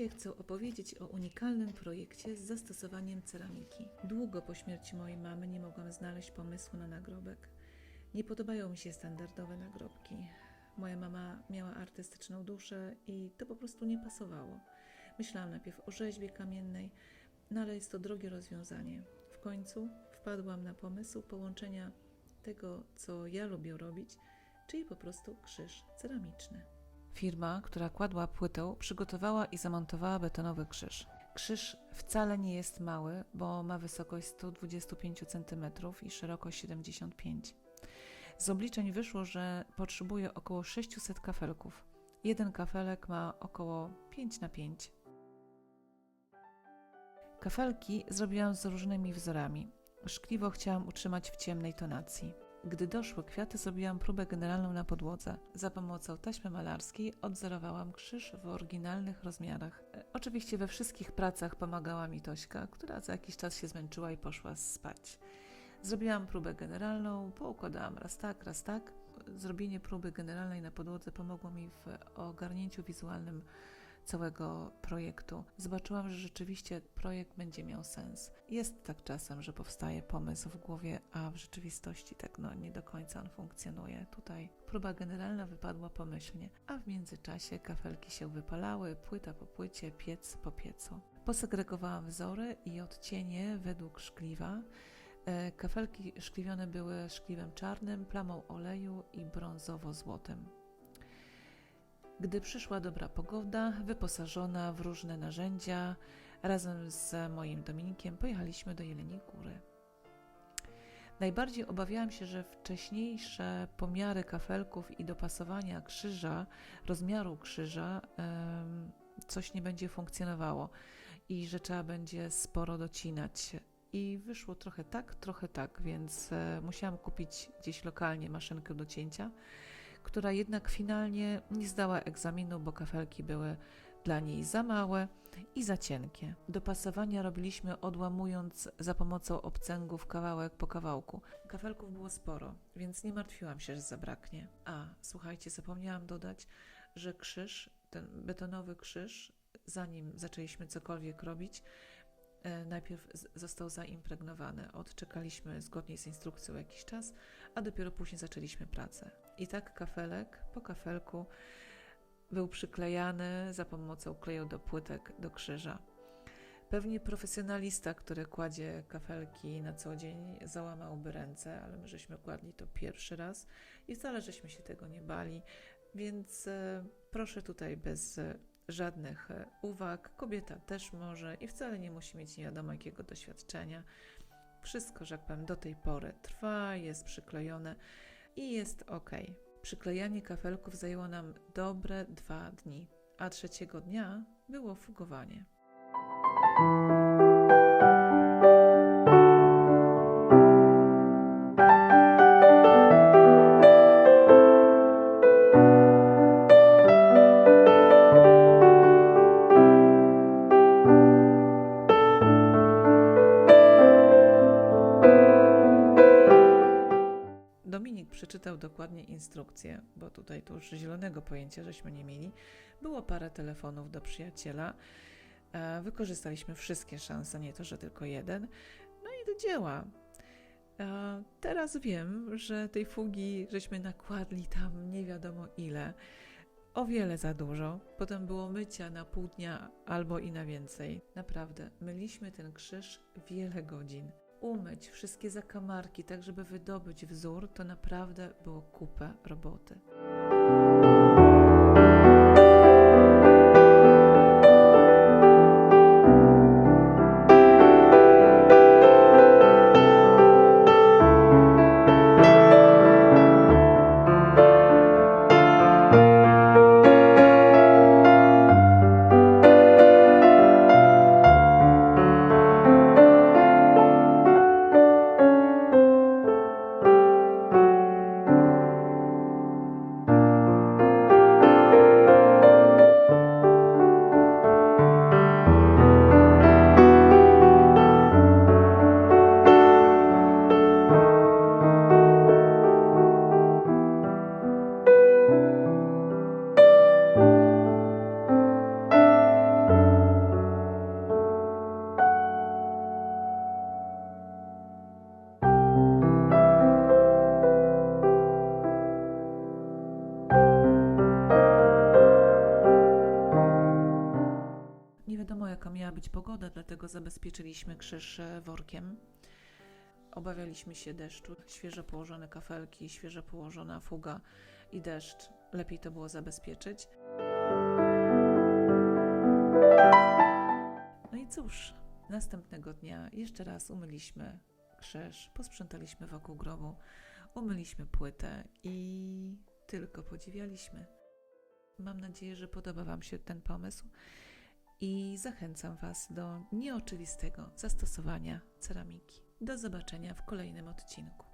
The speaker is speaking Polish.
Dzisiaj chcę opowiedzieć o unikalnym projekcie z zastosowaniem ceramiki. Długo po śmierci mojej mamy nie mogłam znaleźć pomysłu na nagrobek. Nie podobają mi się standardowe nagrobki. Moja mama miała artystyczną duszę i to po prostu nie pasowało. Myślałam najpierw o rzeźbie kamiennej, no ale jest to drogie rozwiązanie. W końcu wpadłam na pomysł połączenia tego, co ja lubię robić, czyli po prostu krzyż ceramiczny. Firma, która kładła płytę, przygotowała i zamontowała betonowy krzyż. Krzyż wcale nie jest mały, bo ma wysokość 125 cm i szerokość 75 cm. Z obliczeń wyszło, że potrzebuje około 600 kafelków. Jeden kafelek ma około 5×5. Kafelki zrobiłam z różnymi wzorami. Szkliwo chciałam utrzymać w ciemnej tonacji. Gdy doszły kwiaty, zrobiłam próbę generalną na podłodze. Za pomocą taśmy malarskiej odwzorowałam krzyż w oryginalnych rozmiarach. Oczywiście we wszystkich pracach pomagała mi Tośka, która za jakiś czas się zmęczyła i poszła spać. Zrobiłam próbę generalną, poukładałam raz tak. Zrobienie próby generalnej na podłodze pomogło mi w ogarnięciu wizualnym całego projektu. Zobaczyłam, że rzeczywiście projekt będzie miał sens. Jest tak czasem, że powstaje pomysł w głowie, a w rzeczywistości tak nie do końca on funkcjonuje. Tutaj próba generalna wypadła pomyślnie, a w międzyczasie kafelki się wypalały, płyta po płycie, piec po piecu. Posegregowałam wzory i odcienie według szkliwa. Kafelki szkliwione były szkliwem czarnym, plamą oleju i brązowo-złotym. Gdy przyszła dobra pogoda, wyposażona w różne narzędzia, razem z moim Dominikiem pojechaliśmy do Jeleniej Góry. Najbardziej obawiałam się, że wcześniejsze pomiary kafelków i dopasowania krzyża, rozmiaru krzyża, coś nie będzie funkcjonowało i że trzeba będzie sporo docinać. I wyszło trochę tak, więc musiałam kupić gdzieś lokalnie maszynkę do cięcia, która jednak finalnie nie zdała egzaminu, bo kafelki były dla niej za małe i za cienkie. Dopasowania robiliśmy odłamując za pomocą obcęgów kawałek po kawałku. Kafelków było sporo, więc nie martwiłam się, że zabraknie. A, słuchajcie, zapomniałam dodać, że krzyż, ten betonowy krzyż, zanim zaczęliśmy cokolwiek robić, najpierw został zaimpregnowany. Odczekaliśmy zgodnie z instrukcją jakiś czas, a dopiero później zaczęliśmy pracę. I tak kafelek po kafelku był przyklejany za pomocą kleju do płytek do krzyża. Pewnie profesjonalista, który kładzie kafelki na co dzień, załamałby ręce, ale my żeśmy kładli to pierwszy raz i wcale żeśmy się tego nie bali, więc proszę tutaj bez żadnych uwag. Kobieta też może i wcale nie musi mieć nie wiadomo jakiego doświadczenia. Wszystko, że jak powiem, do tej pory trwa, jest przyklejone i jest ok. Przyklejanie kafelków zajęło nam dobre 2 dni, a trzeciego dnia było fugowanie. Dominik przeczytał dokładnie instrukcję, bo tutaj to już zielonego pojęcia żeśmy nie mieli. Było parę telefonów do przyjaciela. Wykorzystaliśmy wszystkie szanse, nie to, że tylko jeden. No i do dzieła. Teraz wiem, że tej fugi żeśmy nakładli tam nie wiadomo ile. O wiele za dużo. Potem było mycia na pół dnia albo i na więcej. Naprawdę, myliśmy ten krzyż wiele godzin. Umyć wszystkie zakamarki, tak żeby wydobyć wzór, to naprawdę było kupę roboty. miała być pogoda, dlatego zabezpieczyliśmy krzyż workiem. Obawialiśmy się deszczu. Świeżo położone kafelki, świeżo położona fuga i deszcz. Lepiej to było zabezpieczyć. No i cóż, następnego dnia jeszcze raz umyliśmy krzyż, posprzątaliśmy wokół grobu, umyliśmy płytę i tylko podziwialiśmy. Mam nadzieję, że podoba Wam się ten pomysł i zachęcam Was do nieoczywistego zastosowania ceramiki. Do zobaczenia w kolejnym odcinku.